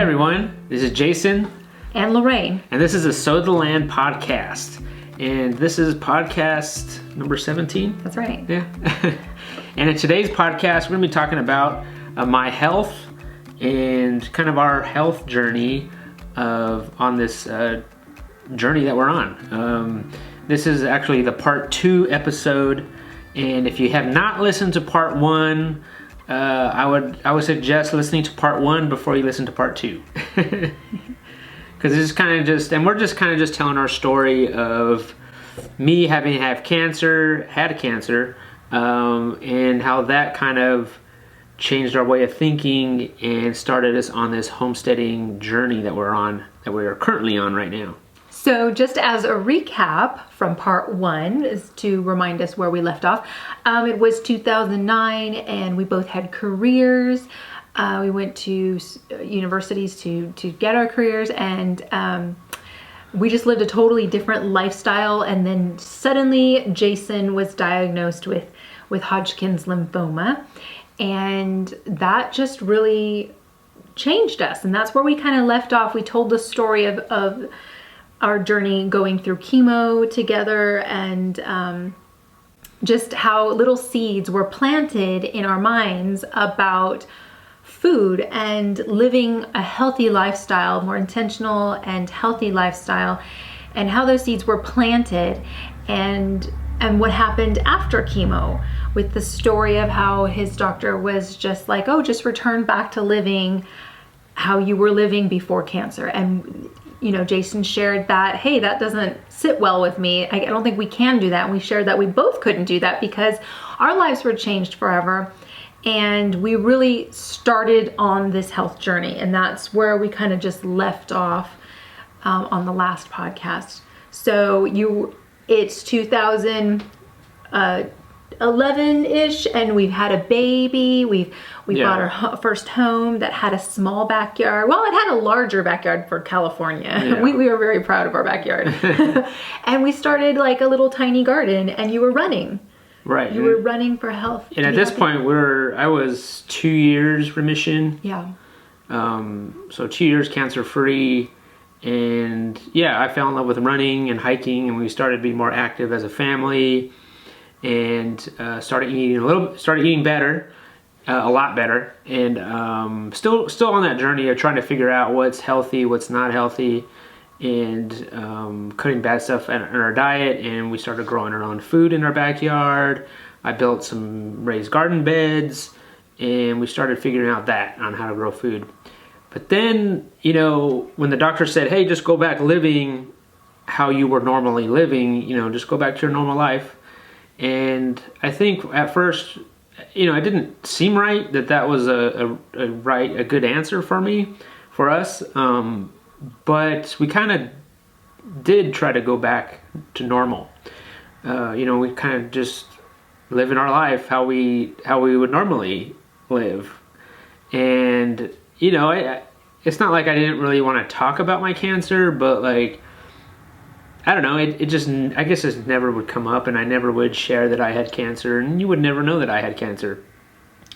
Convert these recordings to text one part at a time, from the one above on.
everyone, this is Jason. And Lorraine. And this is a Sow the Land podcast. And this is podcast number 17. That's right. Yeah. And in today's podcast, we're going to be talking about my health and kind of our health journey on this journey that we're on. This is actually the part 2 episode. And if you have not listened to part 1, I would suggest listening to part 1 before you listen to part 2. Because this is kind of just, and we're just kind of just telling our story of me having had cancer, and how that kind of changed our way of thinking and started us on this homesteading journey that we are currently on right now. So just as a recap from part 1, is to remind us where we left off. It was 2009 and we both had careers. We went to universities to get our careers, and we just lived a totally different lifestyle. And then suddenly Jason was diagnosed with Hodgkin's lymphoma, and that just really changed us. And that's where we kind of left off. We told the story of our journey going through chemo together, and just how little seeds were planted in our minds about food and living a healthy lifestyle, more intentional and healthy lifestyle, and how those seeds were planted, and what happened after chemo, with the story of how his doctor was just like, oh, just return back to living how you were living before cancer. And you know, Jason shared that, hey, that doesn't sit well with me. I don't think we can do that. And we shared that we both couldn't do that because our lives were changed forever. And we really started on this health journey. And that's where we kind of just left off on the last podcast. So it's 2011-ish, and we've had a baby. We bought our first home that had a small backyard. Well, it had a larger backyard for California. Yeah. We were very proud of our backyard. And we started like a little tiny garden, and you were running. Right. You were running for health. And at this point, I was 2 years remission. Yeah. So 2 years cancer free. And yeah, I fell in love with running and hiking, and we started being more active as a family, and started eating better, a lot better, and still on that journey of trying to figure out what's healthy, what's not healthy, and cutting bad stuff in our diet. And we started growing our own food in our backyard. I built some raised garden beds, and we started figuring out on how to grow food. But then, you know, when the doctor said, hey, just go back living how you were normally living, you know, just go back to your normal life. And I think at first, you know, it didn't seem right that was a good answer for us. But we kind of did try to go back to normal. You know, we kind of just living our life how we would normally live. And, you know, it's not like I didn't really want to talk about my cancer, but like, I don't know, I guess it never would come up, and I never would share that I had cancer, and you would never know that I had cancer.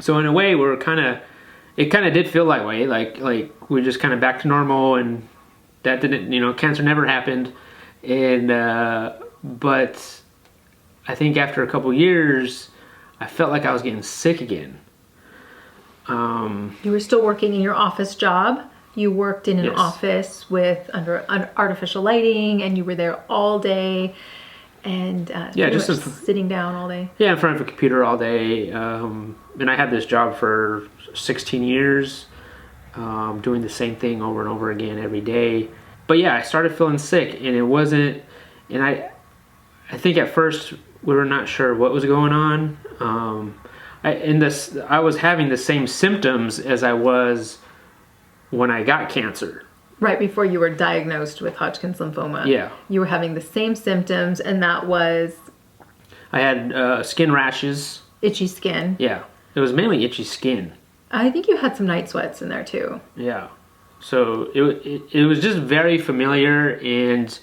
So in a way, it kind of did feel that way, like we're just kind of back to normal, and that didn't, you know, cancer never happened. And but I think after a couple years, I felt like I was getting sick again. You were still working in your office job. You worked in an office under artificial lighting, and you were there all day, and just sitting down all day. Yeah, in front of a computer all day. And I had this job for 16 years, doing the same thing over and over again every day. But yeah, I started feeling sick, and it wasn't. And I think at first we were not sure what was going on. I was having the same symptoms as I was when I got cancer. Right before you were diagnosed with Hodgkin's lymphoma. Yeah. You were having the same symptoms, and that was? I had skin rashes. Itchy skin. Yeah. It was mainly itchy skin. I think you had some night sweats in there too. Yeah. So it was just very familiar, and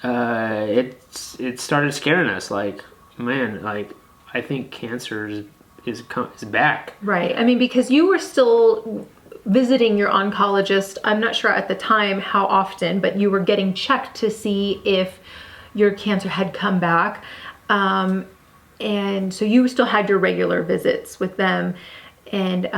it started scaring us. Like, man, like, I think cancer is back. Right. I mean, because you were still visiting your oncologist. I'm not sure at the time how often, but you were getting checked to see if your cancer had come back. And so you still had your regular visits with them. And,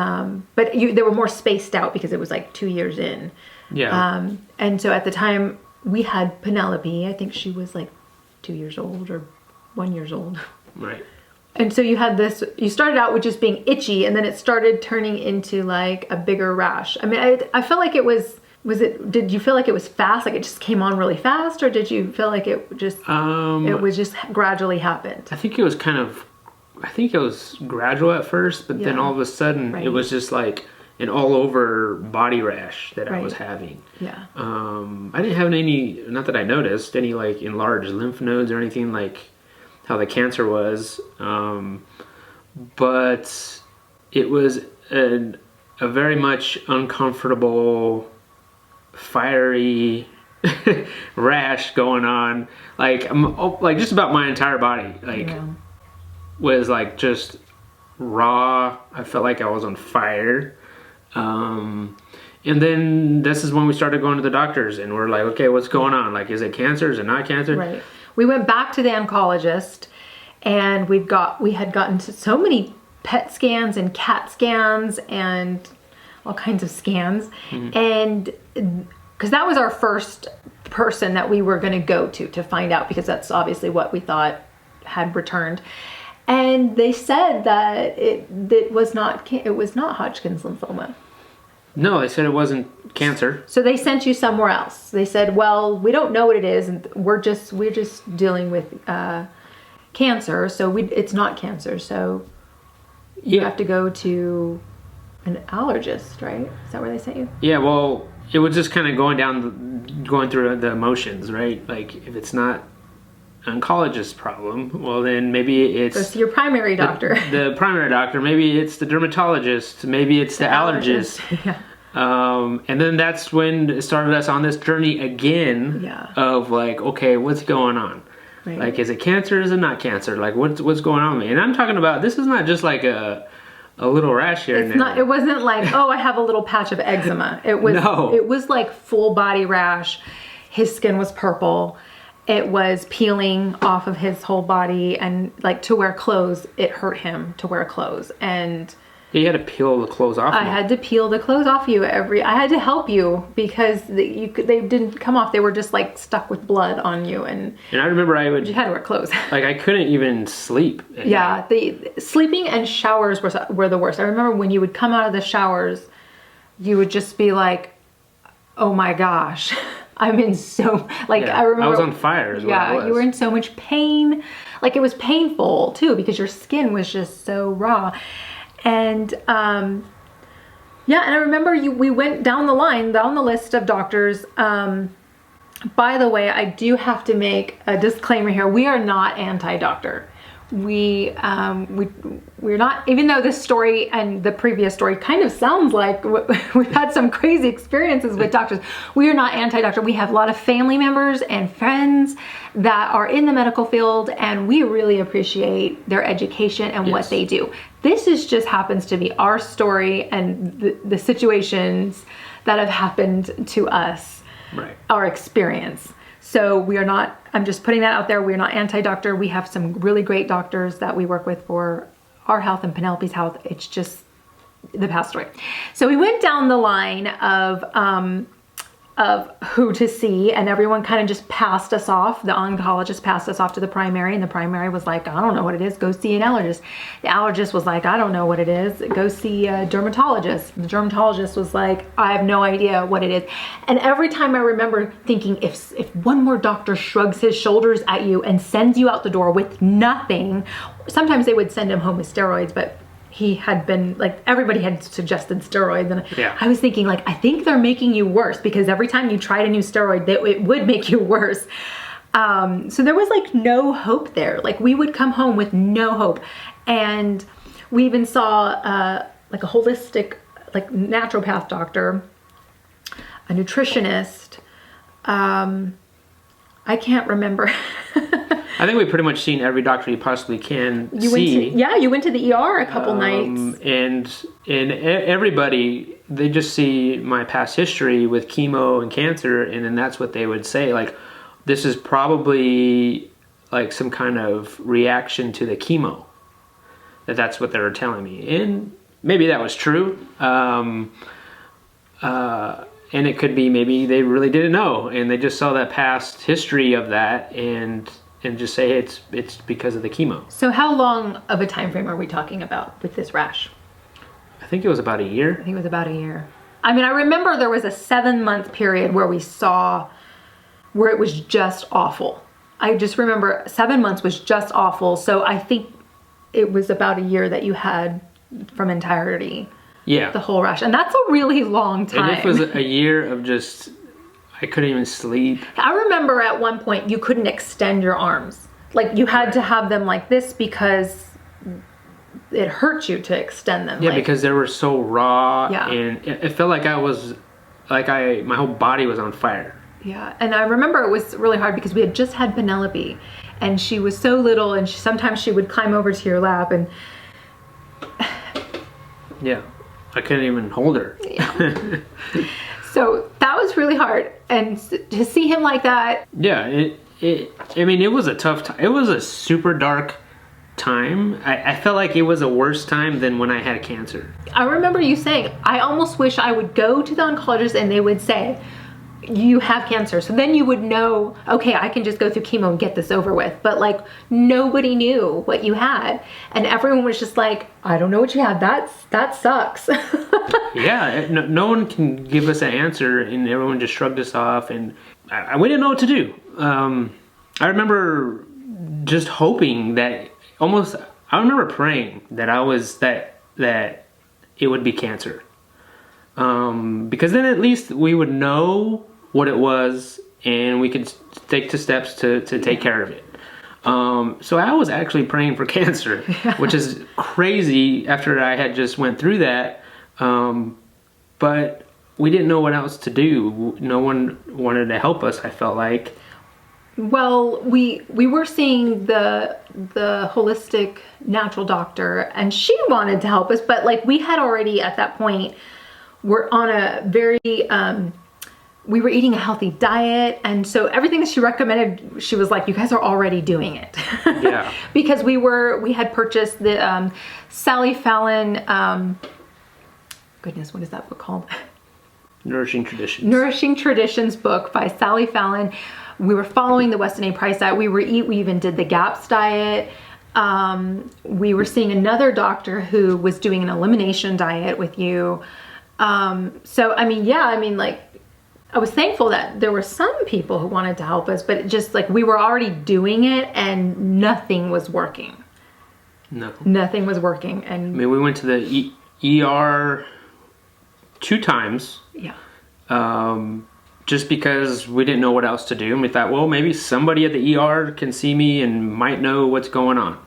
but they were more spaced out because it was like 2 years in. Yeah. And so at the time we had Penelope, I think she was like 2 years old or 1 year old. Right. And so you had this, you started out with just being itchy, and then it started turning into like a bigger rash. I mean, I felt like it did you feel like it was fast? Like it just came on really fast, or did you feel like it was just gradually happened? I think it was gradual at first, but then all of a sudden it was just like an all over body rash that I was having. Yeah. I didn't have not that I noticed, any like enlarged lymph nodes or anything like how the cancer was. But it was a very much uncomfortable, fiery rash going on. Like just about my entire body. Was like just raw. I felt like I was on fire. And then this is when we started going to the doctors, and we're like, okay, what's going on? Like, is it cancer? Is it not cancer? Right. We went back to the oncologist, and we had gotten to so many PET scans and CAT scans and all kinds of scans. Mm-hmm. And because that was our first person that we were going to go to find out, because that's obviously what we thought had returned. And they said that it was not Hodgkin's lymphoma. No, they said it wasn't cancer. So they sent you somewhere else. They said, well, we don't know what it is, and we're just dealing with cancer, so it's not cancer. So you have to go to an allergist, right? Is that where they sent you? Yeah, well, it was just kind of going through the emotions, right? Like, if it's not oncologist problem, well then maybe it's your primary doctor. The primary doctor, maybe it's the dermatologist, maybe it's the allergist. Yeah. And then that's when it started us on this journey again of like, okay, what's going on? Right. Like, is it cancer? Is it not cancer? Like, what's going on with me? And I'm talking about, this is not just like a little rash here and there. It wasn't like, oh, I have a little patch of eczema. It was like full body rash. His skin was purple. It was peeling off of his whole body, and like to wear clothes, it hurt him to wear clothes. And you had to peel the clothes off. I had to peel the clothes off you I had to help you because they didn't come off. They were just like stuck with blood on you. And I remember you had to wear clothes. Like, I couldn't even sleep. Yeah, the sleeping and showers were the worst. I remember when you would come out of the showers, you would just be like, oh my gosh. I'm in so, like, I remember. I was on fire is what it was. You were in so much pain. Like, it was painful, too, because your skin was just so raw. And, and I remember we went down the list of doctors. By the way, I do have to make a disclaimer here. We are not anti-doctor. We're not, even though this story and the previous story kind of sounds like we've had some crazy experiences with doctors. We are not anti-doctor. We have a lot of family members and friends that are in the medical field, and we really appreciate their education and what they do. This just happens to be our story and the situations that have happened to us, our experience. So we are not, I'm just putting that out there, we're not anti-doctor. We have some really great doctors that we work with for our health and Penelope's health. It's just the past story. So we went down the line of who to see, and everyone kind of just passed us off. The oncologist passed us off to the primary, and the primary was like, I don't know what it is, go see an allergist. The allergist was like, I don't know what it is, go see a dermatologist. The dermatologist was like, I have no idea what it is. And every time I remember thinking, if one more doctor shrugs his shoulders at you and sends you out the door with nothing, sometimes they would send him home with steroids, but he had been, like, everybody had suggested steroids, and I was thinking, like, I think they're making you worse, because every time you tried a new steroid, it would make you worse. So there was, like, no hope there. Like, we would come home with no hope. And we even saw, like, a holistic, like, naturopath doctor, a nutritionist. I can't remember. I think we've pretty much seen every doctor you possibly can see. You went to the ER a couple nights. And everybody they just see my past history with chemo and cancer, and then that's what they would say, like, this is probably like some kind of reaction to the chemo. That's what they were telling me, and maybe that was true. And it could be maybe they really didn't know, and they just saw that past history of that, and just say it's because of the chemo. So how long of a time frame are we talking about with this rash? I think it was about a year. I think it was about a year. I mean, I remember there was a 7-month period where we saw where it was just awful. I just remember 7 months was just awful. So I think it was about a year that you had from entirety. Yeah. The whole rash. And that's a really long time. And it was a year of just, I couldn't even sleep. I remember at one point you couldn't extend your arms. Like you had to have them like this because it hurt you to extend them. Yeah, like, because they were so raw. Yeah. And it felt like my whole body was on fire. Yeah, and I remember it was really hard because we had just had Penelope, and she was so little, and sometimes she would climb over to your lap, and yeah, I couldn't even hold her. Yeah. So that was really hard, and to see him like that. Yeah, I mean, it was a tough time. It was a super dark time. I felt like it was a worse time than when I had cancer. I remember you saying, I almost wish I would go to the oncologist and they would say, you have cancer. So then you would know, okay, I can just go through chemo and get this over with. But like nobody knew what you had. And everyone was just like, I don't know what you have. That sucks. Yeah, no one can give us an answer, and everyone just shrugged us off, and we didn't know what to do. I remember just hoping that I remember praying that that it would be cancer. Because then at least we would know what it was, and we could take the steps to take care of it. So I was actually praying for cancer, which is crazy after I had just went through that. But we didn't know what else to do. No one wanted to help us, I felt like. Well, we were seeing the holistic natural doctor, and she wanted to help us, but like we had already at that point, we're on a very, we were eating a healthy diet. And so everything that she recommended, she was like, you guys are already doing it. Yeah. Because we had purchased the Sally Fallon, goodness, what is that book called? Nourishing Traditions. Nourishing Traditions book by Sally Fallon. We were following the Weston A. Price diet. We even did the GAPS diet. We were seeing another doctor who was doing an elimination diet with you. So, I mean, like, I was thankful that there were some people who wanted to help us, but it just like we were already doing it and nothing was working. No. Nothing was working. And I mean, we went to the ER 2 times. Yeah. Just because we didn't know what else to do. And we thought, well, maybe somebody at the ER can see me and might know what's going on.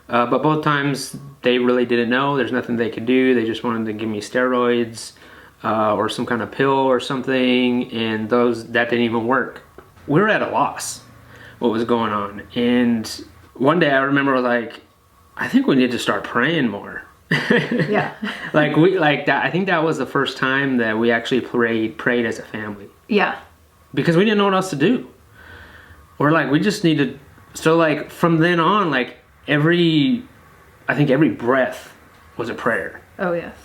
But both times they really didn't know. There's nothing they could do. They just wanted to give me steroids or some kind of pill or something. And that didn't even work. We were at a loss what was going on. And one day I remember like, I think we need to start praying more. Yeah. I think that was the first time that we actually prayed as a family. Yeah. Because we didn't know what else to do. We're like, we just need to. So like from then on, like every breath was a prayer. Oh yes.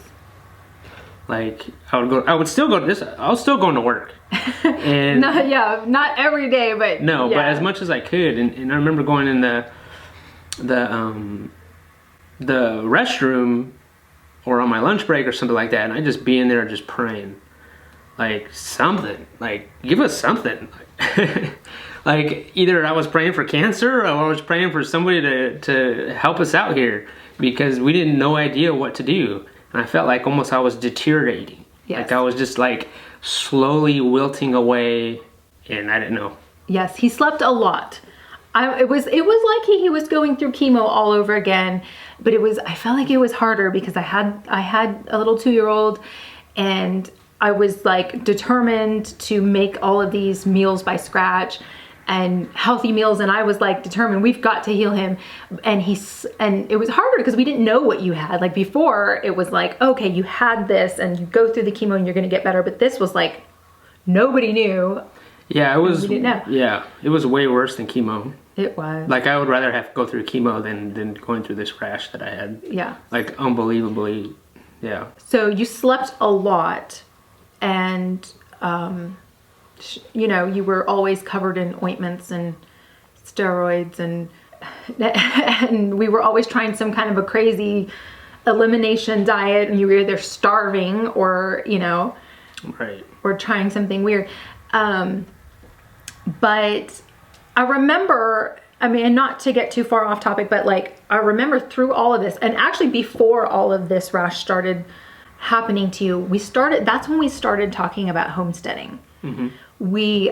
Like I would still go to this. I was still going to work. And not every day, but no, yeah. but as much as I could. And I remember going in the restroom or on my lunch break or something like that, and I'd just be in there just praying. Like something, like give us something. Like either I was praying for cancer or I was praying for somebody to help us out here because we didn't no idea what to do. And I felt like almost I was deteriorating. Yes. Like I was just like slowly wilting away and I didn't know. Yes, he slept a lot. It was like he was going through chemo all over again, but I felt like it was harder because I had a little 2-year-old and I was like determined to make all of these meals by scratch. and healthy meals, and I was like determined we've got to heal him. And it was harder because we didn't know what you had. Like before it was like, okay, you had this and you go through the chemo and you're gonna get better, but this was like nobody knew. Yeah, it was. We didn't know. Yeah, it was way worse than chemo. It was. Like I would rather have to go through chemo than going through this rash that I had. Yeah. Like unbelievably, yeah. So you slept a lot, and you know, you were always covered in ointments and steroids, and we were always trying some kind of a crazy elimination diet, and you were either starving or, you know, right, or trying something weird. But I remember, I mean, not to get too far off topic, but like I remember through all of this, and actually before all of this rash started happening to you, that's when we started talking about homesteading. Mm-hmm. We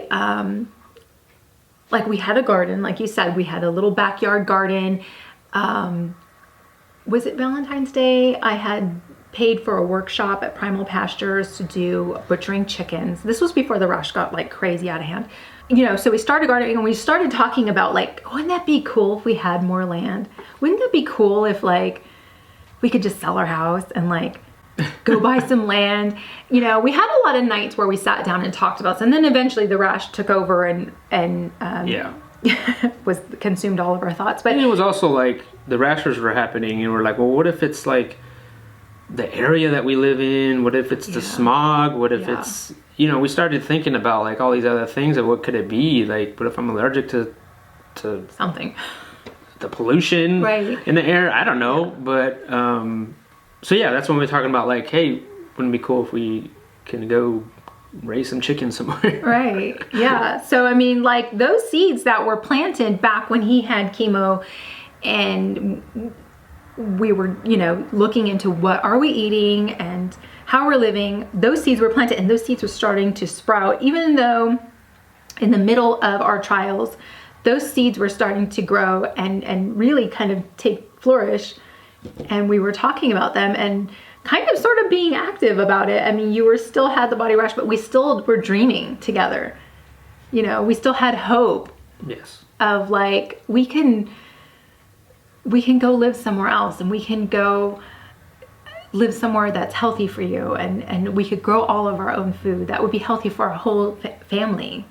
like we had a garden, like you said, we had a little backyard garden. Was it Valentine's Day? I had paid for a workshop at Primal Pastures to do butchering chickens. This was before the rash got like crazy out of hand. You know, so we started gardening and we started talking about like, wouldn't that be cool if we had more land? Wouldn't that be cool if like we could just sell our house and like go buy some land? You know, we had a lot of nights where we sat down and talked about this, and then eventually the rash took over and yeah, was consumed all of our thoughts. But and it was also like the rashes were happening, and we're like, well, what if it's like the area that we live in? What if it's the smog? What if it's, you know, we started thinking about like all these other things of what could it be? Like, what if I'm allergic to something, the pollution in the air? I don't know, but so yeah, that's when we're talking about like, hey, wouldn't it be cool if we can go raise some chickens somewhere? Right. Yeah. So I mean, like those seeds that were planted back when he had chemo, and we were, you know, looking into what are we eating and how we're living, those seeds were planted, and those seeds were starting to sprout, even though in the middle of our trials, those seeds were starting to grow and really kind of flourish. And we were talking about them and kind of sort of being active about it. I mean, you still had the body rash, but we still were dreaming together. You know, we still had hope. Yes. Of like, we can go live somewhere else, and we can go live somewhere that's healthy for you, and we could grow all of our own food that would be healthy for our whole family.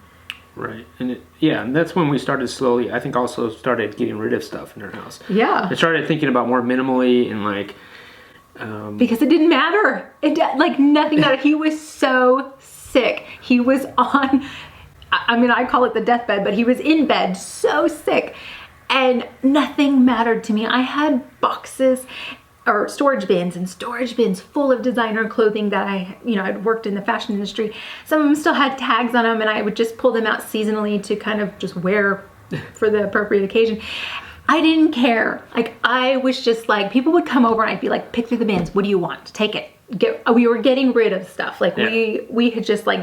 Right. And and that's when we started slowly, I think, also started getting rid of stuff in our house. Yeah. I started thinking about more minimally and like because it didn't matter. Like nothing mattered. He was so sick. He was on, I mean, I call it the deathbed, but he was in bed so sick, and nothing mattered to me. I had boxes or storage bins full of designer clothing that I'd worked in the fashion industry. Some of them still had tags on them, and I would just pull them out seasonally to kind of just wear for the appropriate occasion. I didn't care. Like, I was just like, people would come over and I'd be like, pick through the bins. What do you want? Take it. We were getting rid of stuff. Like we had just like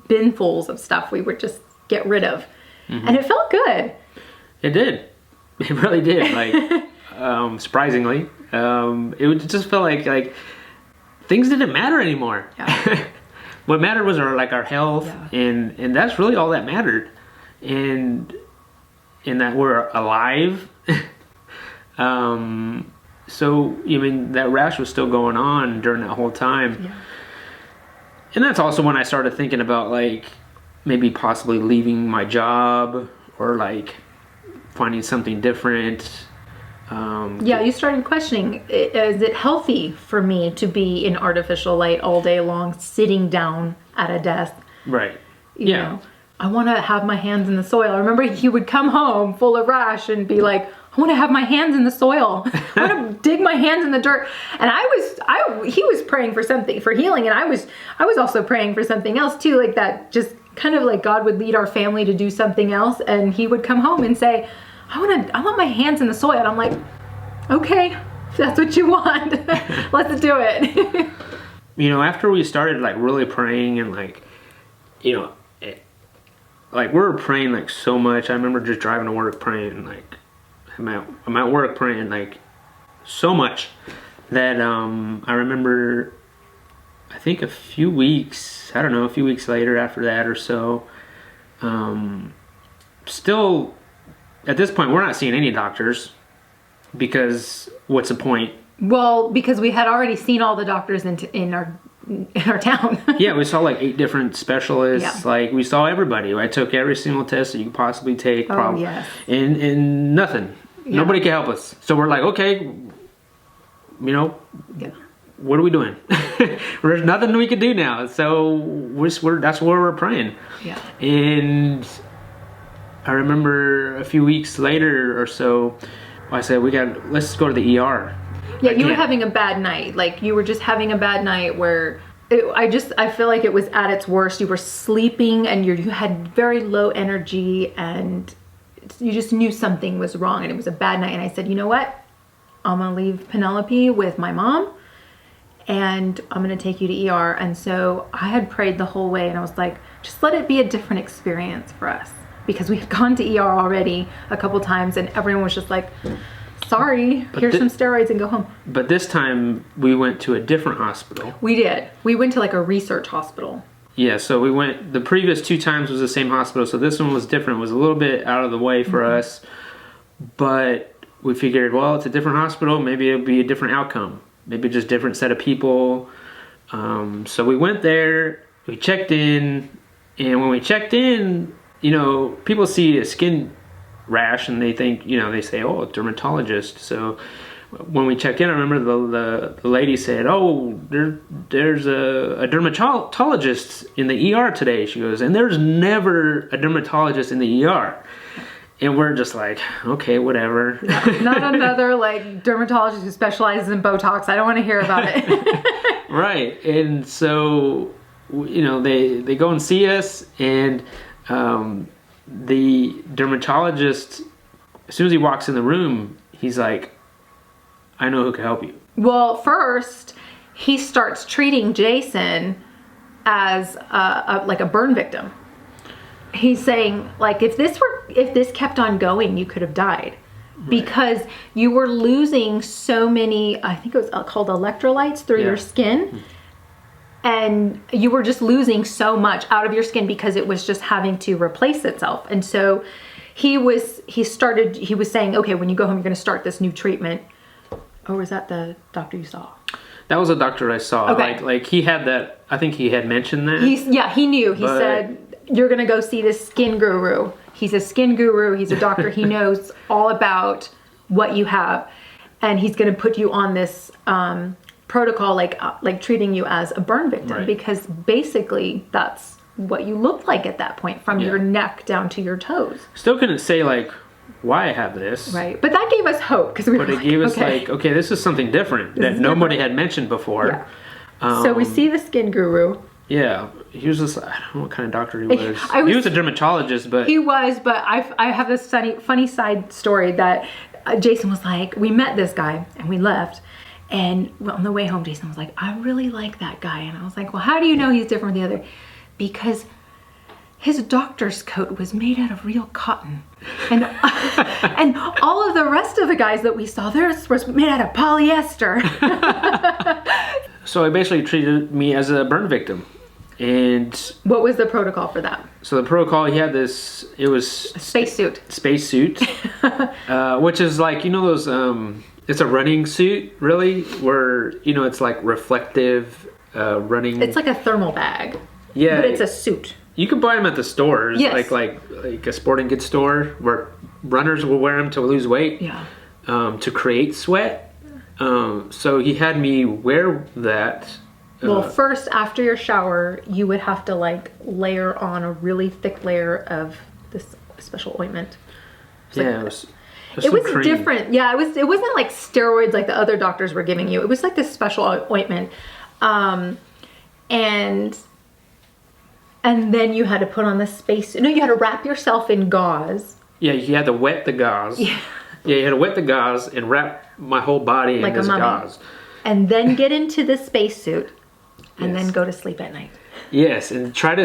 binfuls of stuff we would just get rid of. Mm-hmm. And it felt good. It did. It really did. Like, surprisingly, it just felt like things didn't matter anymore. Yeah. What mattered was our health, and that's really all that mattered. And that we're alive. So, I mean, that rash was still going on during that whole time. Yeah. And that's also when I started thinking about, like, maybe possibly leaving my job or, like, finding something different. You started questioning, is it healthy for me to be in artificial light all day long, sitting down at a desk? Right. You know, I want to have my hands in the soil. I remember he would come home full of rash and be like, I want to have my hands in the soil. I want to dig my hands in the dirt. And he was praying for something, for healing. And I was also praying for something else too, like that, just kind of like God would lead our family to do something else. And he would come home and say, I want my hands in the soil. And I'm like, okay, if that's what you want, let's do it. You know, after we started like really praying and like, you know, like we were praying like so much. I remember just driving to work praying, like I'm at work praying like so much that I remember, I think a few weeks later after that or so, still, at this point, we're not seeing any doctors because what's the point? Well, because we had already seen all the doctors in our town. Yeah, we saw like 8 different specialists. Yeah. Like we saw everybody. I took every single test that you could possibly take. Oh, yes. And nothing. Yeah. Nobody could help us. So we're like, okay, you know, Yeah. what are we doing? There's nothing we can do now. So that's where we're praying. Yeah. And I remember a few weeks later or so, I said, let's go to the ER. Yeah, you were having a bad night. Like, you were just having a bad night where I feel like it was at its worst. You were sleeping and you had very low energy and you just knew something was wrong and it was a bad night. And I said, you know what? I'm going to leave Penelope with my mom and I'm going to take you to ER. And so I had prayed the whole way and I was like, just let it be a different experience for us. Because we had gone to ER already a couple times and everyone was just like, sorry, here's some steroids and go home. But this time we went to a different hospital. We did. We went to like a research hospital. Yeah, so we went, the previous 2 times was the same hospital, so this one was different. It was a little bit out of the way for us, but we figured, well, it's a different hospital, maybe it'll be a different outcome. Maybe just different set of people. So we went there, we checked in, and when we checked in, you know, people see a skin rash and they think, you know, they say, oh, a dermatologist. So when we checked in, I remember the lady said, oh, there's a dermatologist in the ER today. She goes, and there's never a dermatologist in the ER. And we're just like, okay, whatever. Not another like dermatologist who specializes in Botox. I don't want to hear about it. Right. And so, you know, they go and see us and the dermatologist, as soon as he walks in the room, he's like, I know who can help you. Well, first, he starts treating Jason as like a burn victim. He's saying, like, if this kept on going, you could have died. Right. Because you were losing so many, I think it was called electrolytes through your skin. And you were just losing so much out of your skin because it was just having to replace itself. And so he was saying, okay, when you go home, you're going to start this new treatment. Or was that the doctor you saw? That was a doctor I saw. Okay. Like he had that, I think he had mentioned that. He knew. He said, you're going to go see this skin guru. He's a skin guru. He's a doctor. He knows all about what you have. And he's going to put you on this protocol, like treating you as a burn victim. Right. Because basically that's what you looked like at that point, from your neck down to your toes. Still couldn't say like why I have this. Right. But that gave us hope because we were it gave us like, okay, this is something different that nobody had mentioned before. Yeah. So we see the skin guru. Yeah, he was just, I don't know what kind of doctor he was. He was a dermatologist, but... He was, but I have this funny side story that Jason was like, we met this guy and we left. And on the way home, Jason was like, I really like that guy. And I was like, well, how do you know he's different from the other? Because his doctor's coat was made out of real cotton. And and all of the rest of the guys that we saw, theirs was made out of polyester. So he basically treated me as a burn victim. And what was the protocol for that? So the protocol, he had this, it was a spacesuit. Which is like, you know those, it's a running suit, really, where, you know, it's like reflective running. It's like a thermal bag. Yeah. But it's a suit. You can buy them at the stores, yes. like a sporting goods store, where runners will wear them to lose weight, to create sweat. So he had me wear that. Well, first, after your shower, you would have to like layer on a really thick layer of this special ointment. It was different. Yeah, it wasn't like steroids like the other doctors were giving you. It was like this special ointment. And then you had to put on the space. No, you had to wrap yourself in gauze. Yeah, you had to wet the gauze. Yeah, you had to wet the gauze and wrap my whole body in this gauze. And then get into the spacesuit and then go to sleep at night. Yes, and try to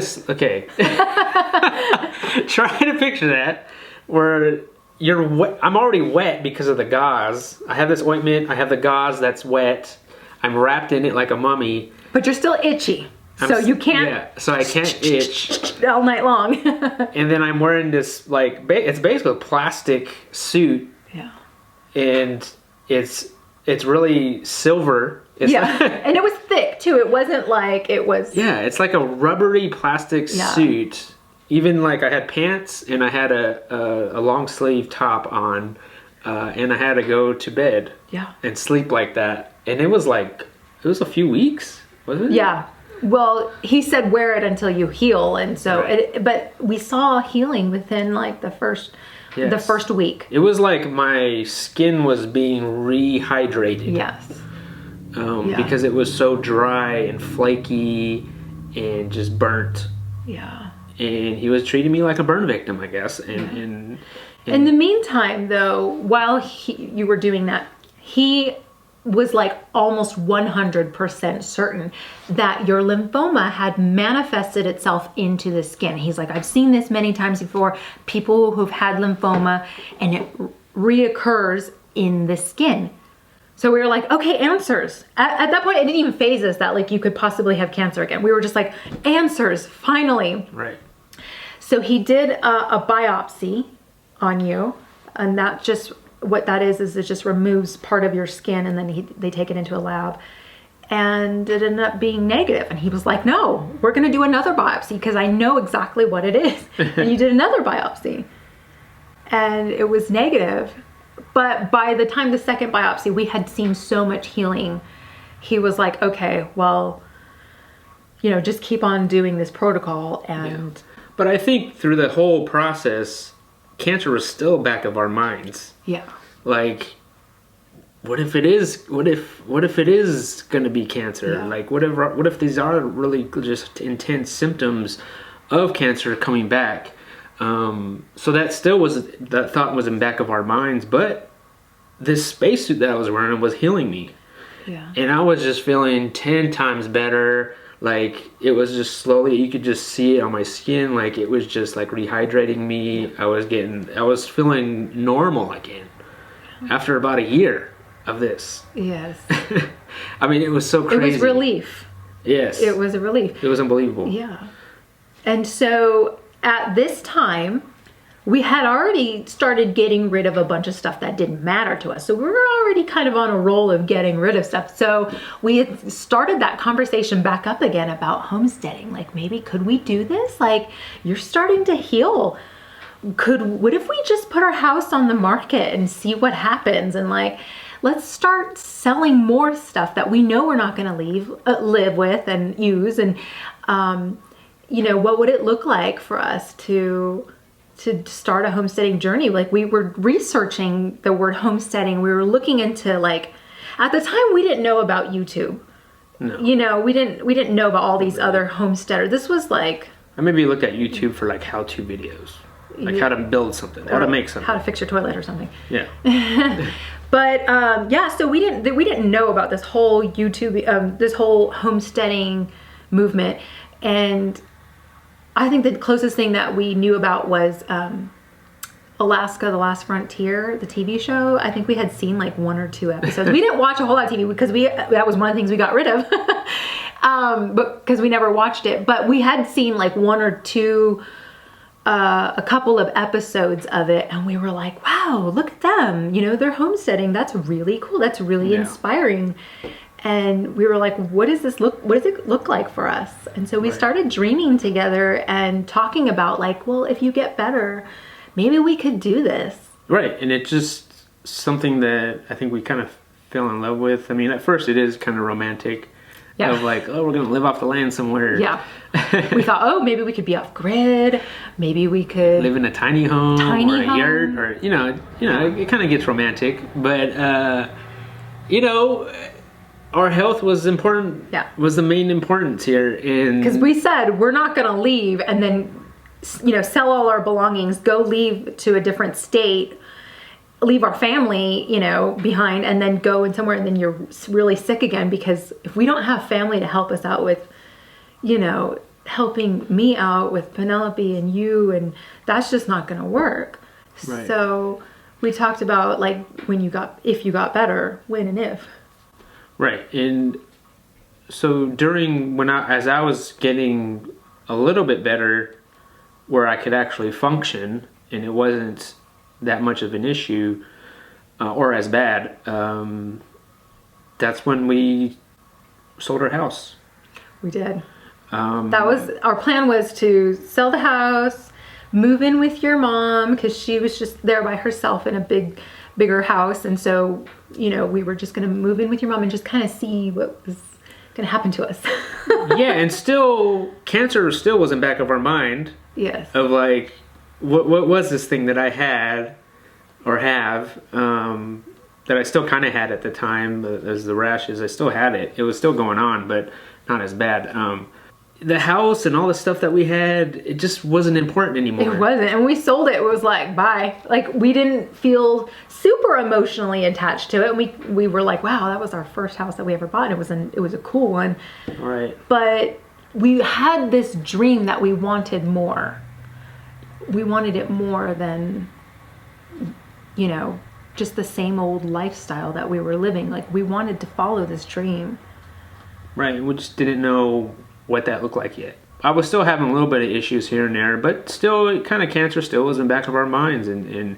picture that where you're wet. I'm already wet because of the gauze. I have this ointment, I have the gauze that's wet. I'm wrapped in it like a mummy. But you're still itchy. So you can't. Yeah, so I can't itch. All night long. And then I'm wearing this, like, it's basically a plastic suit. Yeah. And it's really silver. It's yeah. And it was thick, too. It wasn't like it was... Yeah, it's like a rubbery plastic suit. Even, like, I had pants, and I had a long sleeve top on, and I had to go to bed and sleep like that. And it was a few weeks, wasn't it? Yeah. Well, he said wear it until you heal, and so, but we saw healing within like the first week. It was like my skin was being rehydrated. Yes. Because it was so dry and flaky and just burnt. Yeah. And he was treating me like a burn victim, I guess. And in the meantime, though, while you were doing that, he was like almost 100% certain that your lymphoma had manifested itself into the skin. He's like, I've seen this many times before, people who've had lymphoma, and it reoccurs in the skin. So we were like, okay, answers. At that point, it didn't even faze us that like you could possibly have cancer again. We were just like, answers, finally. Right. So he did a biopsy on you, and that just... what that is it just removes part of your skin, and then they take it into a lab, and it ended up being negative. And he was like, no, we're going to do another biopsy because I know exactly what it is. And you did another biopsy, and it was negative. But by the time the second biopsy, we had seen so much healing. He was like, okay, well, just keep on doing this protocol. And But I think through the whole process, cancer was still back of our minds. Yeah. Like, what if it is going to be cancer? Yeah. Like, what if these are really just intense symptoms of cancer coming back? So that thought was in back of our minds, but this spacesuit that I was wearing was healing me. Yeah. And I was just feeling 10 times better. Like, it was just slowly, you could just see it on my skin. Like, it was just like rehydrating me. I was feeling normal again after about a year of this. Yes. I mean, it was so crazy. It was relief. Yes. It was a relief. It was unbelievable. Yeah. And so at this time, we had already started getting rid of a bunch of stuff that didn't matter to us. So we were already kind of on a roll of getting rid of stuff. So we had started that conversation back up again about homesteading. Like, maybe could we do this? Like, you're starting to heal. What if we just put our house on the market and see what happens? And like, let's start selling more stuff that we know we're not going to live with and use. And, what would it look like for us to start a homesteading journey? Like, we were researching the word homesteading. We were looking into, like, at the time we didn't know about YouTube. No. We didn't know about all these other homesteaders. This was like, I maybe looked at YouTube for like how-to videos, like how to build something, how to make something, how to fix your toilet or something. Yeah. But so we didn't know about this whole YouTube, this whole homesteading movement. And I think the closest thing that we knew about was Alaska, The Last Frontier, the TV show. I think we had seen like 1 or 2 episodes. We didn't watch a whole lot of TV because that was one of the things we got rid of, but because we never watched it. But we had seen like 1 or 2, a couple of episodes of it, and we were like, wow, look at them. They're homesteading. That's really cool. That's really inspiring. And we were like, what does it look like for us? And so we started dreaming together and talking about like, well, if you get better, maybe we could do this. Right. And it's just something that I think we kind of fell in love with. I mean, at first it is kind of romantic. Yeah. Of like, oh, we're going to live off the land somewhere. Yeah. We thought, oh, maybe we could be off grid. Maybe we could live in a tiny home or a yurt, or, it kind of gets romantic. But, our health was important. Yeah. Was the main importance here. Because we said we're not going to leave and then, sell all our belongings, go leave to a different state, leave our family, behind, and then go in somewhere and then you're really sick again. Because if we don't have family to help us out with, helping me out with Penelope and you, and that's just not going to work. Right. So we talked about like if you got better, when and if. Right. And so during as I was getting a little bit better, where I could actually function, and it wasn't that much of an issue or as bad, that's when we sold our house. We did. That was our plan, was to sell the house, move in with your mom, because she was just there by herself in a bigger house, and so we were just going to move in with your mom and just kind of see what was going to happen to us. Yeah, and cancer still was in the back of our mind. Yes. Of like, what was this thing that I had or have that I still kind of had at the time, as the rashes. I still had it. It was still going on, but not as bad. The house and all the stuff that we had, it just wasn't important anymore. It wasn't. And we sold it. It was like, bye. Like, we didn't feel super emotionally attached to it. And we were like, wow, that was our first house that we ever bought. It was a cool one. Right. But we had this dream that we wanted more. We wanted it more than, just the same old lifestyle that we were living. Like, we wanted to follow this dream. Right. We just didn't know what that looked like yet. I was still having a little bit of issues here and there, but still, kind of cancer still was in the back of our minds. And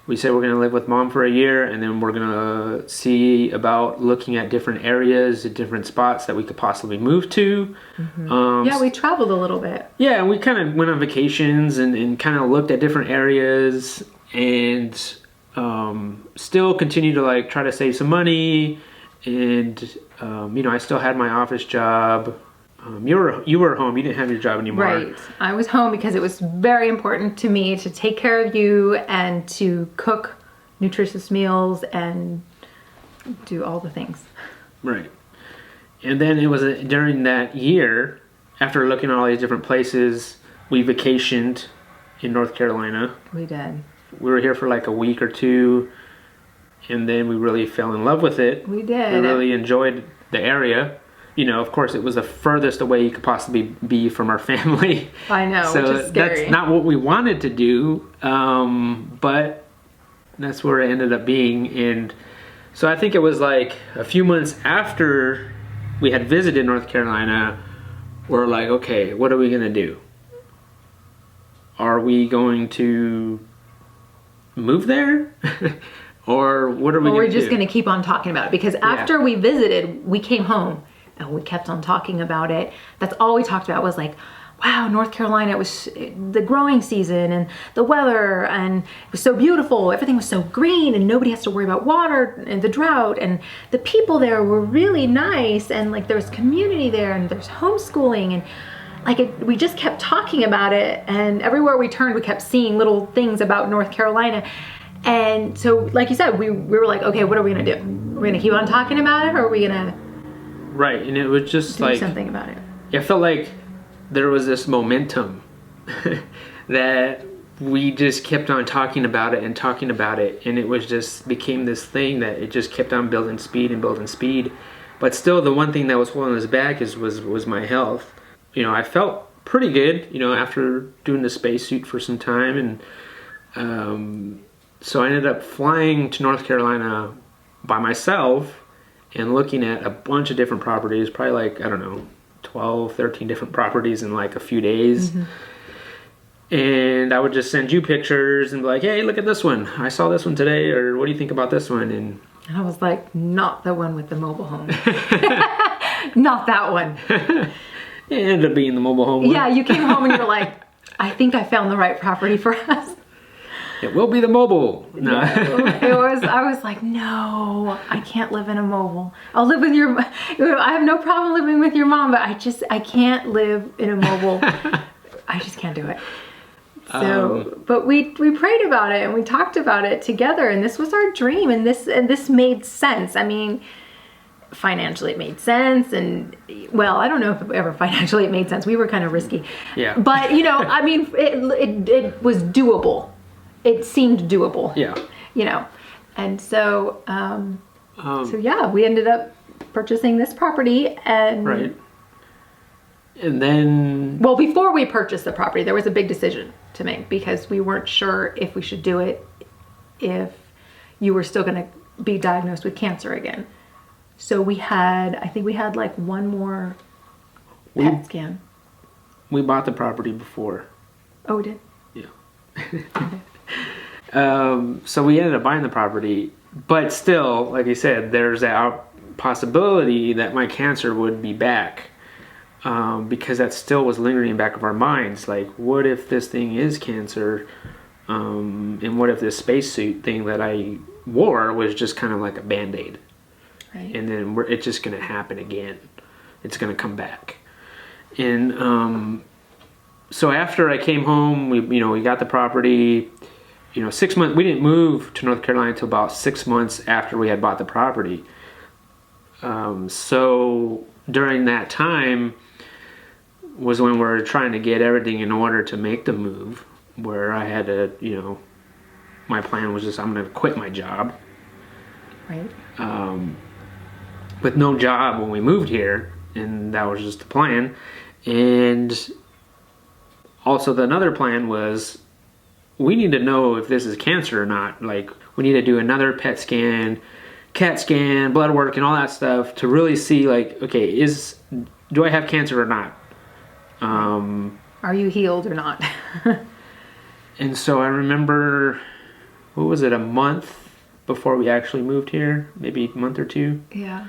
we said we're going to live with mom for a year, and then we're going to see about looking at different areas, at different spots that we could possibly move to. Mm-hmm. We traveled a little bit. Yeah, we kind of went on vacations and kind of looked at different areas, and still continue to try to save some money. And I still had my office job. You were home. You didn't have your job anymore. Right. I was home because it was very important to me to take care of you and to cook nutritious meals and do all the things. Right. And then it was during that year, after looking at all these different places, we vacationed in North Carolina. We did. We were here for like a week or two, and then we really fell in love with it. We did. We really enjoyed the area. Of course, it was the furthest away you could possibly be from our family. I know, so which is scary. That's not what we wanted to do, but that's where it ended up being. And so I think it was like a few months after we had visited North Carolina, we're like, okay, what are we going to do? Are we going to move there? Or what are we going to do? We're just going to keep on talking about it. Because after we visited, we came home and we kept on talking about it. That's all we talked about, was like, wow, North Carolina, it was the growing season and the weather, and it was so beautiful. Everything was so green, and nobody has to worry about water and the drought, and the people there were really nice, and like there was community there, and there's homeschooling, and we just kept talking about it, and everywhere we turned we kept seeing little things about North Carolina. And so, like you said, we were like, okay, what are we gonna do? We're gonna keep on talking about it, or are we gonna and it was just do something about it? It felt like there was this momentum that we just kept on talking about it, and it was just became this thing that it just kept on building speed. But still, the one thing that was holding us back was my health. I felt pretty good, after doing the spacesuit for some time, and so I ended up flying to North Carolina by myself and looking at a bunch of different properties, probably 12, 13 different properties in a few days. Mm-hmm. And I would just send you pictures and be like, hey, look at this one. I saw this one today, or what do you think about this one? And I was like, not the one with the mobile home. Not that one. It ended up being the mobile home one. Yeah, you came home and you were like, I think I found the right property for us. It will be the mobile. No. I was like, no, I can't live in a mobile. I'll live with I have no problem living with your mom, but I can't live in a mobile. I just can't do it. So, but we prayed about it and we talked about it together, and this was our dream, and this made sense. I mean, financially it made sense, and well, I don't know if ever financially it made sense. We were kind of risky. Yeah. But I mean, it was doable. It seemed doable. Yeah. And so, we ended up purchasing this property, and right. And then, well, before we purchased the property, there was a big decision to make, because we weren't sure if we should do it if you were still going to be diagnosed with cancer again. So I think we had like one more PET scan. We bought the property before. Oh, we did? Yeah. So we ended up buying the property, but still, like I said, there's that possibility that my cancer would be back, because that still was lingering in the back of our minds. Like, what if this thing is cancer? And what if this spacesuit thing that I wore was just kind of like a Band-Aid? Right. And then it's just going to happen again. It's going to come back. And so after I came home, we got the property. 6 months. We didn't move to North Carolina until about 6 months after we had bought the property. So during that time was when we were trying to get everything in order to make the move, where I had to, my plan was just, I'm going to quit my job. Right. With no job when we moved here, and that was just the plan. And also another plan was, we need to know if this is cancer or not. Like, we need to do another PET scan, CAT scan, blood work, and all that stuff to really see, like, okay, do I have cancer or not? Are you healed or not? And so I remember, what was it, a month before we actually moved here? Maybe a month or two? Yeah.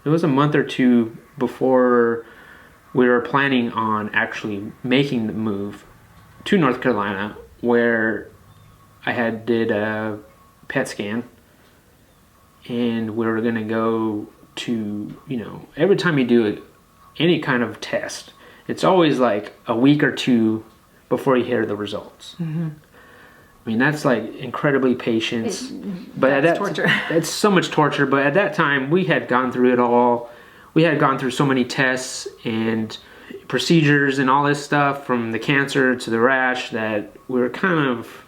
It was a month or two before we were planning on actually making the move to North Carolina, where I did a PET scan, and we were going to go to, every time you do any kind of test, it's always like a week or two before you hear the results. Mm-hmm. I mean, that's like incredibly patient. That's torture. It's so much torture. But at that time, we had gone through it all. We had gone through so many tests and procedures and all this stuff, from the cancer to the rash, that we were kind of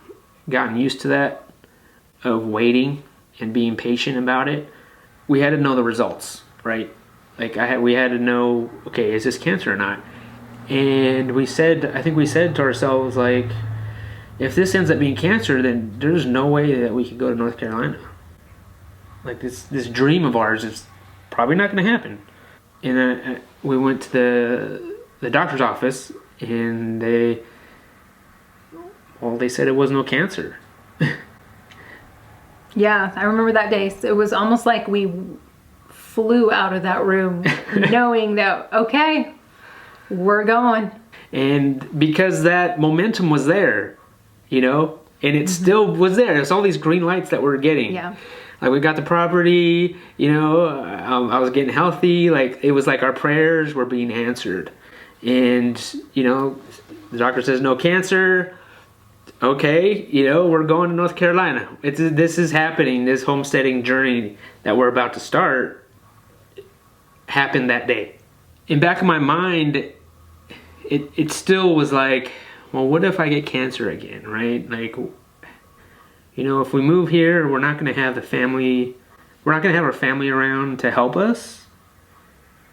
gotten used to that, of waiting and being patient about it. We had to know the results, right? Like, we had to know, okay, is this cancer or not? And I think we said to ourselves, like, if this ends up being cancer, then there's no way that we could go to North Carolina. Like, this dream of ours is probably not going to happen. And we went to the doctor's office, and they said it was no cancer. Yeah, I remember that day. So it was almost like we flew out of that room knowing that, okay, we're going. And because that momentum was there, and it still was there. It's all these green lights that we're getting. Yeah. Like, we got the property, I was getting healthy. Like, it was like our prayers were being answered. And, the doctor says no cancer. Okay, we're going to North Carolina. This is happening. This homesteading journey that we're about to start happened that day. In back of my mind, it still was like, well, what if I get cancer again, right? Like, if we move here, we're not going to have our family around to help us,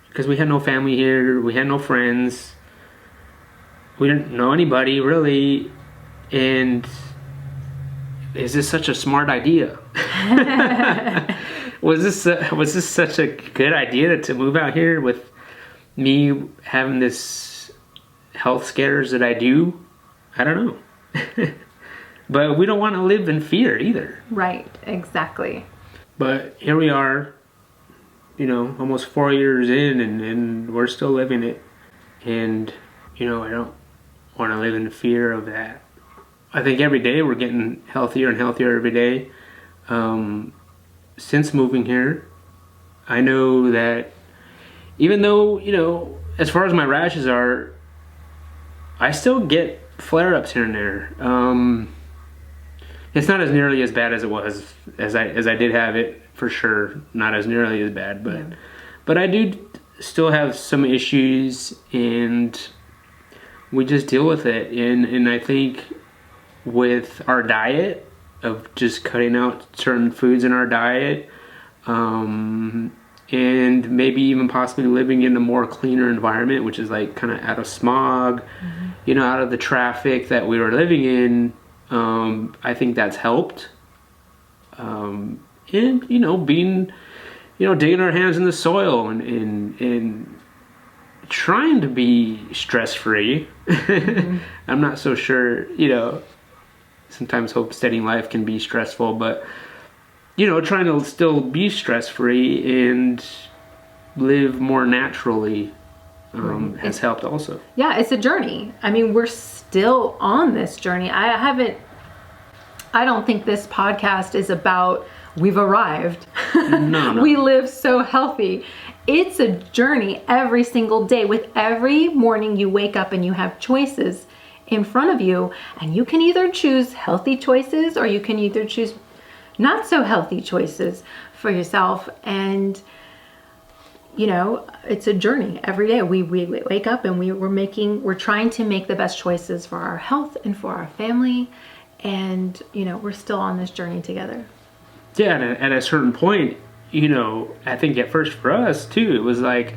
because we had no family here. We had no friends. We didn't know anybody, really. And is this such a smart idea? Was this such a good idea to move out here with me having this health scares that I do? I don't know. But we don't want to live in fear either. Right, exactly. But here we are, almost 4 years in, and we're still living it. And, I don't want to live in fear of that. I think every day we're getting healthier and healthier every day. Since moving here, I know that even though, as far as my rashes are, I still get flare-ups here and there. It's not as nearly as bad as it was, as I did have it, for sure. Not as nearly as bad, but I do still have some issues, and we just deal with it. And I think with our diet, of just cutting out certain foods in our diet, and maybe even possibly living in a more cleaner environment, which is like kind of out of smog, out of the traffic that we were living in, I think that's helped. And being digging our hands in the soil and trying to be stress-free. I'm not so sure, sometimes homesteading life can be stressful, but, trying to still be stress-free and live more naturally has helped also. Yeah, it's a journey. I mean, we're still on this journey. I don't think this podcast is about we've arrived. No. We live so healthy. It's a journey every single day. With every morning you wake up and you have choices in front of you, and you can either choose healthy choices or you can either choose not so healthy choices for yourself. And it's a journey every day. We wake up and we're trying to make the best choices for our health and for our family. And, we're still on this journey together. Yeah, and at a certain point, I think at first for us too, it was like,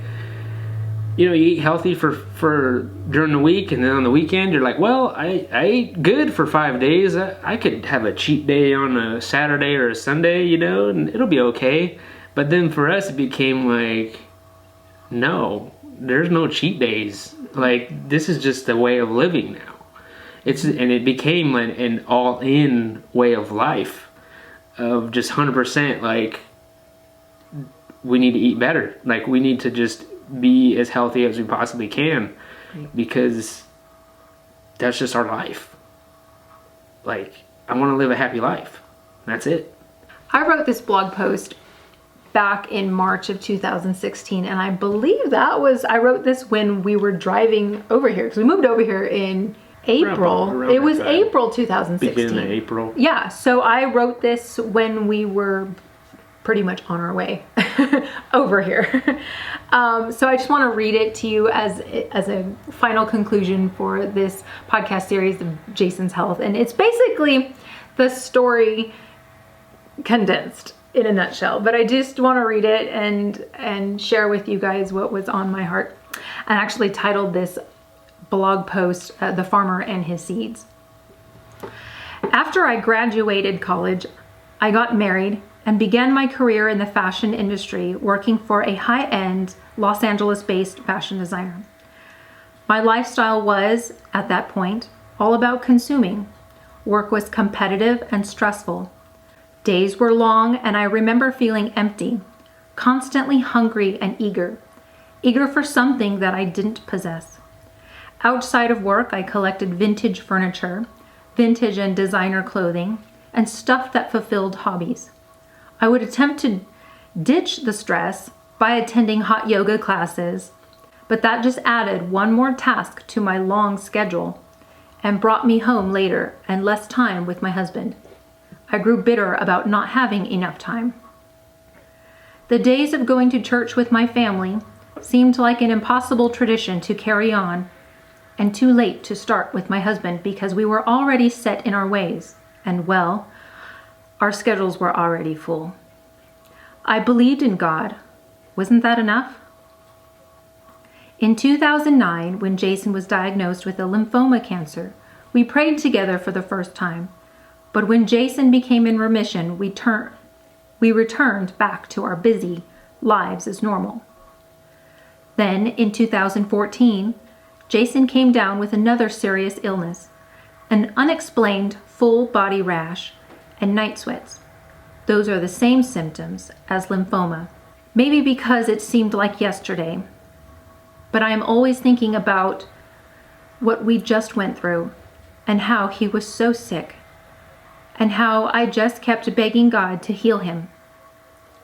you eat healthy for during the week, and then on the weekend you're like, well, I ate good for 5 days. I could have a cheat day on a Saturday or a Sunday, and it'll be okay. But then for us it became like, no, there's no cheat days. Like, this is just a way of living now. And it became an all-in way of life, of just 100% like, we need to eat better. Like, we need to just be as healthy as we possibly can, because that's just our life. Like, I want to live a happy life. That's it. I wrote this blog post back in March of 2016, and I believe I wrote this when we were driving over here, because we moved over here in April. Around it was time. April 2016. Beginning of April. Yeah, so I wrote this when we were pretty much on our way over here. So I just want to read it to you as a final conclusion for this podcast series of Jason's health. And it's basically the story condensed in a nutshell, but I just want to read it and share with you guys what was on my heart. I actually titled this blog post, The Farmer and His Seeds. After I graduated college, I got married and began my career in the fashion industry, working for a high-end Los Angeles-based fashion designer. My lifestyle was, at that point, all about consuming. Work was competitive and stressful. Days were long, and I remember feeling empty, constantly hungry and eager for something that I didn't possess. Outside of work, I collected vintage furniture, vintage and designer clothing, and stuff that fulfilled hobbies. I would attempt to ditch the stress by attending hot yoga classes, but that just added one more task to my long schedule and brought me home later and less time with my husband. I grew bitter about not having enough time. The days of going to church with my family seemed like an impossible tradition to carry on, and too late to start with my husband because we were already set in our ways, and well, our schedules were already full. I believed in God. Wasn't that enough? In 2009, when Jason was diagnosed with a lymphoma cancer, we prayed together for the first time. But when Jason became in remission, we returned back to our busy lives as normal. Then, in 2014, Jason came down with another serious illness, an unexplained full body rash and night sweats. Those are the same symptoms as lymphoma. Maybe because it seemed like yesterday, but I am always thinking about what we just went through and how he was so sick and how I just kept begging God to heal him.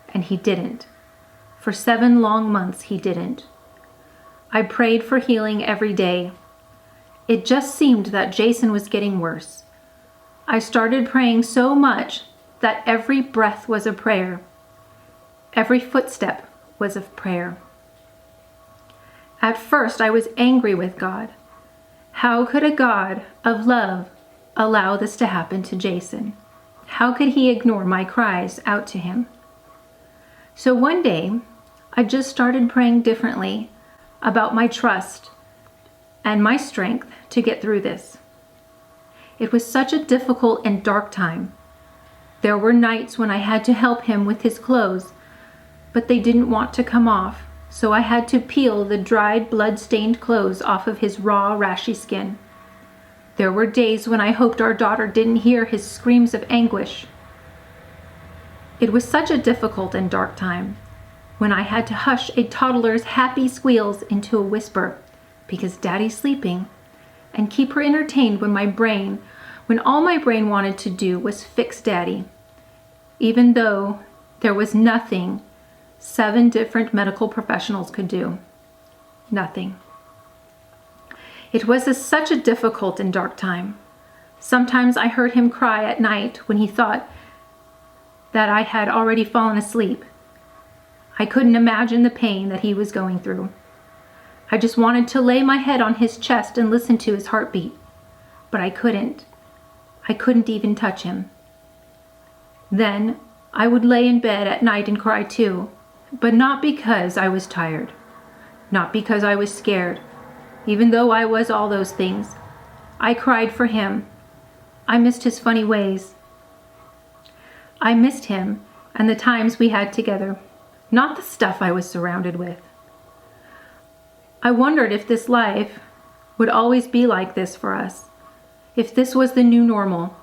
And he didn't. For 7 long months, he didn't. I prayed for healing every day. It just seemed that Jason was getting worse. I started praying so much that every breath was a prayer. Every footstep was a prayer. At first, I was angry with God. How could a God of love allow this to happen to Jason? How could he ignore my cries out to him? So one day, I just started praying differently about my trust and my strength to get through this. It was such a difficult and dark time. There were nights when I had to help him with his clothes, but they didn't want to come off, so I had to peel the dried, blood-stained clothes off of his raw, rashy skin. There were days when I hoped our daughter didn't hear his screams of anguish. It was such a difficult and dark time when I had to hush a toddler's happy squeals into a whisper because Daddy's sleeping, and keep her entertained when all my brain wanted to do was fix Daddy, even though there was nothing 7 different medical professionals could do. Nothing. It was such a difficult and dark time. Sometimes I heard him cry at night when he thought that I had already fallen asleep. I couldn't imagine the pain that he was going through. I just wanted to lay my head on his chest and listen to his heartbeat, but I couldn't. I couldn't even touch him. Then I would lay in bed at night and cry too, but not because I was tired, not because I was scared, even though I was all those things. I cried for him. I missed his funny ways. I missed him and the times we had together, not the stuff I was surrounded with. I wondered if this life would always be like this for us, if this was the new normal.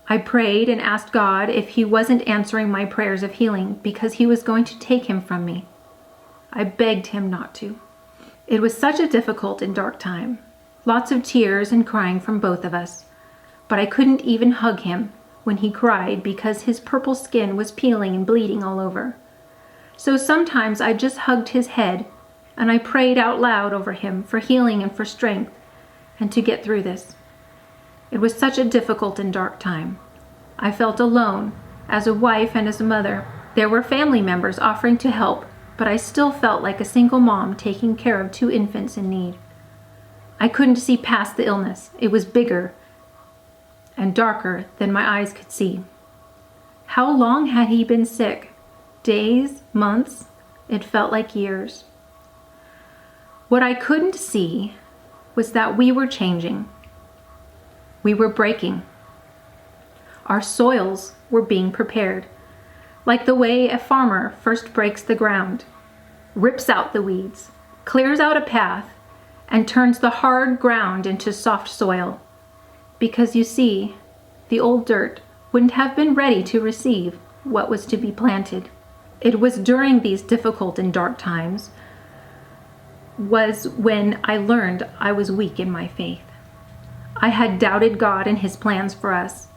I prayed and asked God if he wasn't answering my prayers of healing because he was going to take him from me. I begged him not to. It was such a difficult and dark time. Lots of tears and crying from both of us, but I couldn't even hug him when he cried because his purple skin was peeling and bleeding all over. So sometimes I just hugged his head and I prayed out loud over him for healing and for strength and to get through this. It was such a difficult and dark time. I felt alone as a wife and as a mother. There were family members offering to help, but I still felt like a single mom taking care of 2 infants in need. I couldn't see past the illness. It was bigger and darker than my eyes could see. How long had he been sick? Days? Months? It felt like years. What I couldn't see was that we were changing. We were breaking. Our soils were being prepared, like the way a farmer first breaks the ground, rips out the weeds, clears out a path, and turns the hard ground into soft soil. Because you see, the old dirt wouldn't have been ready to receive what was to be planted. It was during these difficult and dark times was when I learned I was weak in my faith. I had doubted God and his plans for us.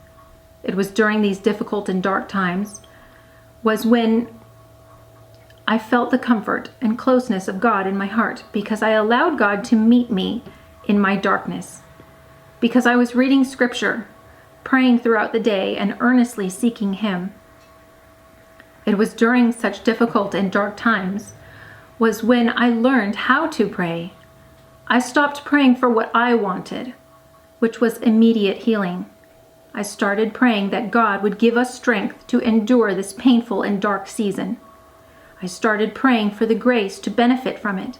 It was during these difficult and dark times was when I felt the comfort and closeness of God in my heart because I allowed God to meet me in my darkness. Because I was reading scripture, praying throughout the day, and earnestly seeking him. It was during such difficult and dark times was when I learned how to pray. I stopped praying for what I wanted, which was immediate healing. I started praying that God would give us strength to endure this painful and dark season. I started praying for the grace to benefit from it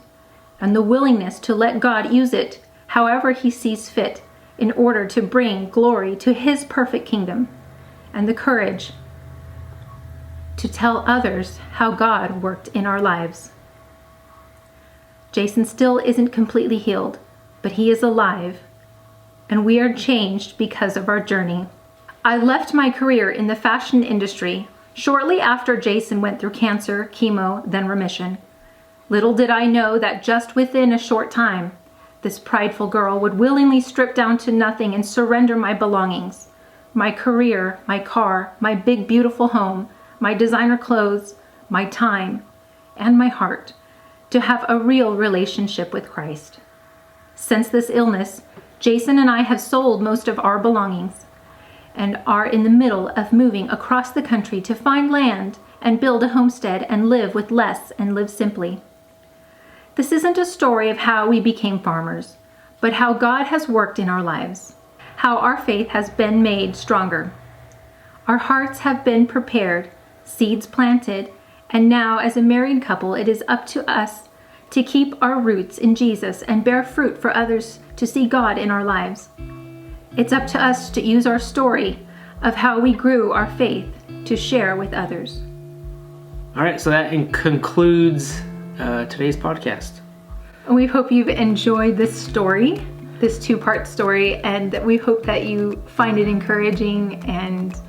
and the willingness to let God use it however he sees fit in order to bring glory to his perfect kingdom, and the courage to tell others how God worked in our lives. Jason still isn't completely healed, but he is alive, and we are changed because of our journey. I left my career in the fashion industry shortly after Jason went through cancer, chemo, then remission. Little did I know that just within a short time, this prideful girl would willingly strip down to nothing and surrender my belongings, my career, my car, my big beautiful home, my designer clothes, my time, and my heart, to have a real relationship with Christ. Since this illness, Jason and I have sold most of our belongings and are in the middle of moving across the country to find land and build a homestead and live with less and live simply. This isn't a story of how we became farmers, but how God has worked in our lives, how our faith has been made stronger. Our hearts have been prepared, seeds planted, and now as a married couple, it is up to us to keep our roots in Jesus and bear fruit for others to see God in our lives. It's up to us to use our story of how we grew our faith to share with others. All right, so that concludes today's podcast. We hope you've enjoyed this story, this 2-part story, and that we hope that you find it encouraging and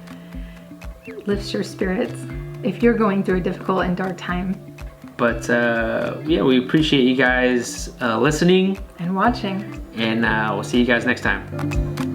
lifts your spirits if you're going through a difficult and dark time. But yeah, we appreciate you guys listening and watching. And we'll see you guys next time.